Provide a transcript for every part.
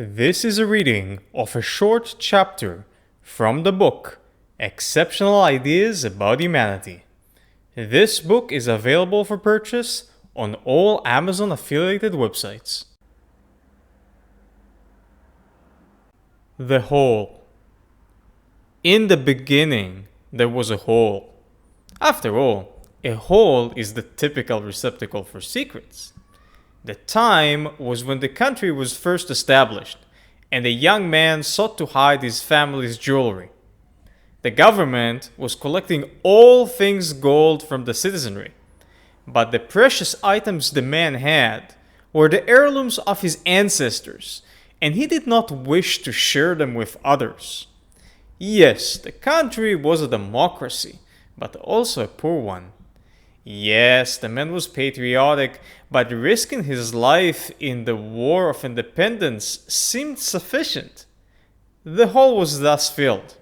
This is a reading of a short chapter from the book Exceptional Ideas About Humanity. This book is available for purchase on all Amazon affiliated websites. The Hole. In the beginning, there was a hole. After all, a hole is the typical receptacle for secrets. The time was when the country was first established, and a young man sought to hide his family's jewelry. The government was collecting all things gold from the citizenry, but the precious items the man had were the heirlooms of his ancestors, and he did not wish to share them with others. Yes, the country was a democracy, but also a poor one. Yes, the man was patriotic, but risking his life in the War of Independence seemed sufficient. The hole was thus filled.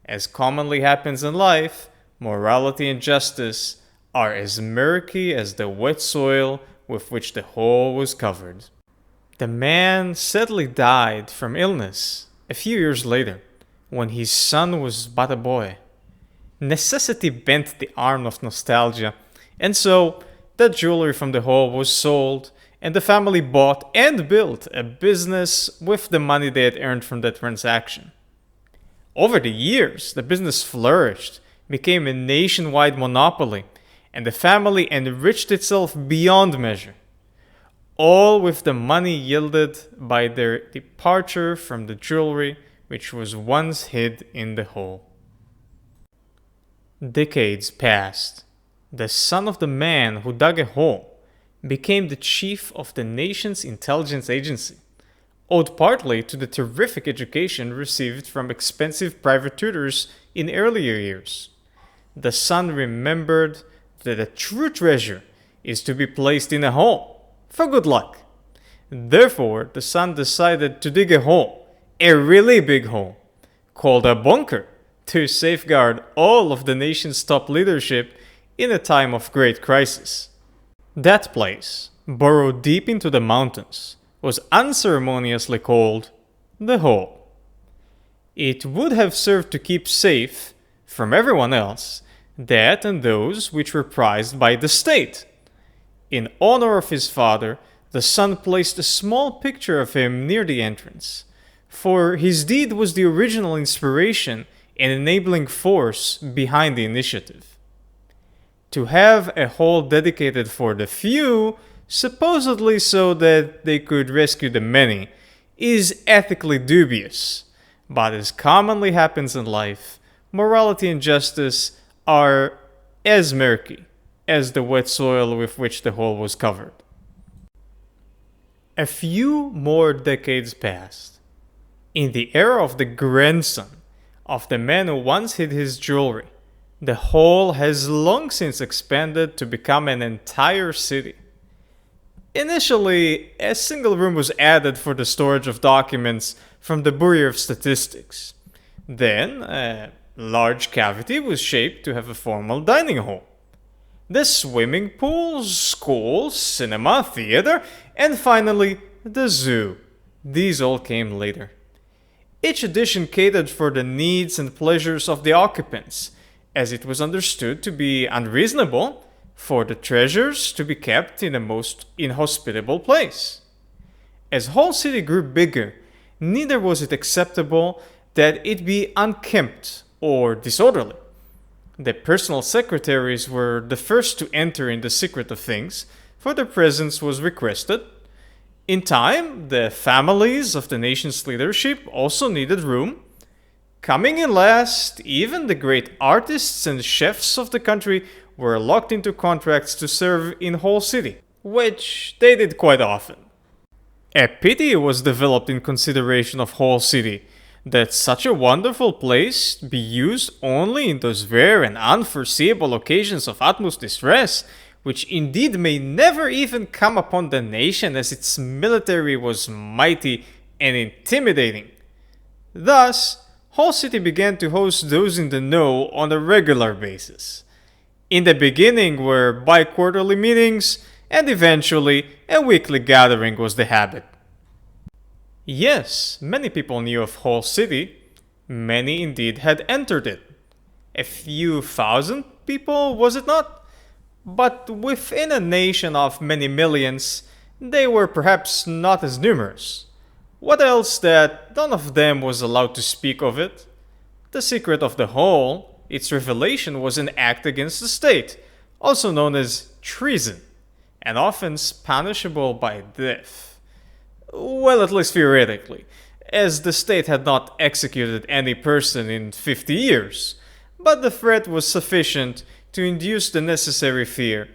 As commonly happens in life, morality and justice are as murky as the wet soil with which the hole was covered. The man sadly died from illness a few years later, when his son was but a boy. Necessity bent the arm of nostalgia, and so the jewelry from the hole was sold, and the family bought and built a business with the money they had earned from that transaction. Over the years, the business flourished, became a nationwide monopoly, and the family enriched itself beyond measure. All with the money yielded by their departure from the jewelry which was once hid in the hole. Decades passed. The son of the man who dug a hole became the chief of the nation's intelligence agency, owed partly to the terrific education received from expensive private tutors in earlier years. The son remembered that a true treasure is to be placed in a hole for good luck. Therefore, the son decided to dig a hole, a really big hole, called a bunker, to safeguard all of the nation's top leadership in a time of great crisis. That place, burrowed deep into the mountains, was unceremoniously called the hole. It would have served to keep safe from everyone else that and those which were prized by the state. In honor of his father, the son placed a small picture of him near the entrance, for his deed was the original inspiration and enabling force behind the initiative. To have a hole dedicated for the few, supposedly so that they could rescue the many, is ethically dubious. But as commonly happens in life, morality and justice are as murky as the wet soil with which the hole was covered. A few more decades passed. In the era of the grandson of the man who once hid his jewelry, the hole has long since expanded to become an entire city. Initially, a single room was added for the storage of documents from the Bureau of Statistics. Then, a large cavity was shaped to have a formal dining hall. The swimming pool, school, cinema, theater, and finally, the zoo. These all came later. Each addition catered for the needs and pleasures of the occupants, as it was understood to be unreasonable for the treasures to be kept in a most inhospitable place. As Whole City grew bigger, neither was it acceptable that it be unkempt or disorderly. The personal secretaries were the first to enter in the secret of things, for their presence was requested. In time, the families of the nation's leadership also needed room. Coming in last, even the great artists and chefs of the country were locked into contracts to serve in Whole City, which they did quite often. A pity was developed in consideration of Whole City, that such a wonderful place be used only in those rare and unforeseeable occasions of utmost distress, which indeed may never even come upon the nation, as its military was mighty and intimidating. Thus, Whole City began to host those in the know on a regular basis. In the beginning were bi-quarterly meetings, and eventually a weekly gathering was the habit. Yes, many people knew of Whole City. Many indeed had entered it. A few thousand people, was it not? But within a nation of many millions, they were perhaps not as numerous. What else that none of them was allowed to speak of it? The secret of the whole, its revelation was an act against the state, also known as treason, and often punishable by death. Well, at least theoretically, as the state had not executed any person in 50 years, but the threat was sufficient to induce the necessary fear.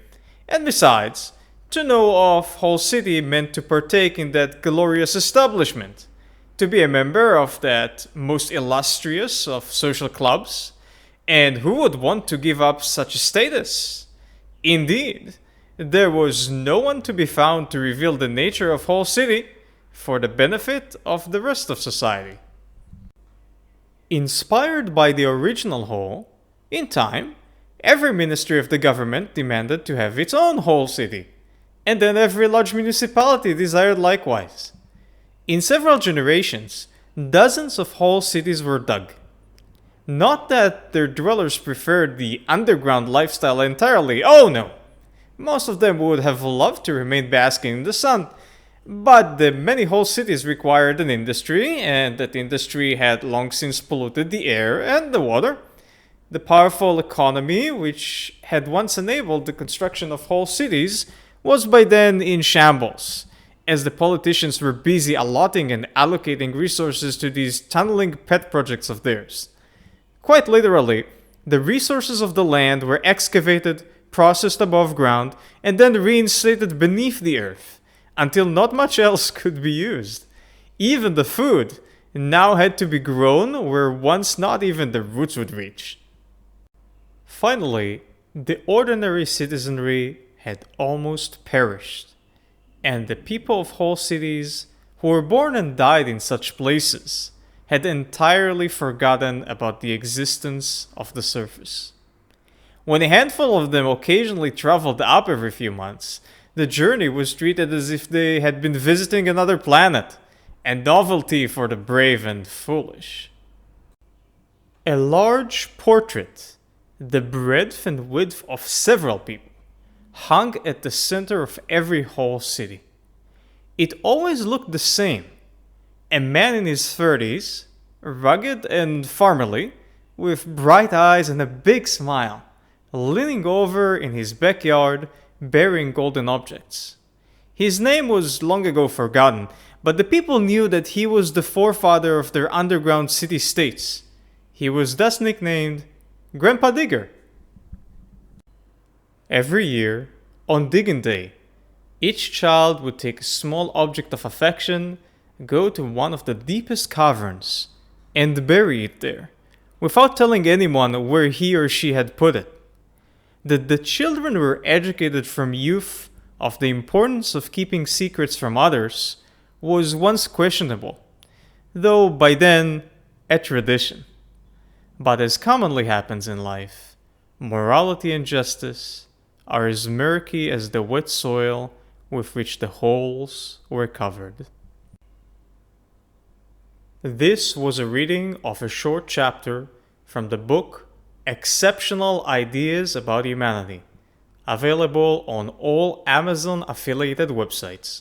And besides, to know of Whole City meant to partake in that glorious establishment, to be a member of that most illustrious of social clubs. And who would want to give up such a status? Indeed, there was no one to be found to reveal the nature of Whole City for the benefit of the rest of society. Inspired by the original whole, in time, every ministry of the government demanded to have its own whole city, and then every large municipality desired likewise. In several generations, dozens of whole cities were dug. Not that their dwellers preferred the underground lifestyle entirely, oh no! Most of them would have loved to remain basking in the sun, but the many whole cities required an industry, and that industry had long since polluted the air and the water. The powerful economy, which had once enabled the construction of whole cities, was by then in shambles, as the politicians were busy allotting and allocating resources to these tunneling pet projects of theirs. Quite literally, the resources of the land were excavated, processed above ground, and then reinstated beneath the earth, until not much else could be used. Even the food now had to be grown where once not even the roots would reach. Finally, the ordinary citizenry had almost perished, and the people of whole cities who were born and died in such places had entirely forgotten about the existence of the surface. When a handful of them occasionally traveled up every few months, the journey was treated as if they had been visiting another planet, a novelty for the brave and foolish. A large portrait, the breadth and width of several people, hung at the center of every whole city. It always looked the same. A man in his 30s, rugged and farmerly, with bright eyes and a big smile, leaning over in his backyard, bearing golden objects. His name was long ago forgotten, but the people knew that he was the forefather of their underground city-states. He was thus nicknamed Grandpa Digger. Every year, on Digging Day, each child would take a small object of affection, go to one of the deepest caverns, and bury it there, without telling anyone where he or she had put it. That the children were educated from youth of the importance of keeping secrets from others was once questionable, though by then a tradition. But as commonly happens in life, morality and justice are as murky as the wet soil with which the holes were covered. This was a reading of a short chapter from the book Exceptional Ideas About Humanity, available on all Amazon affiliated websites.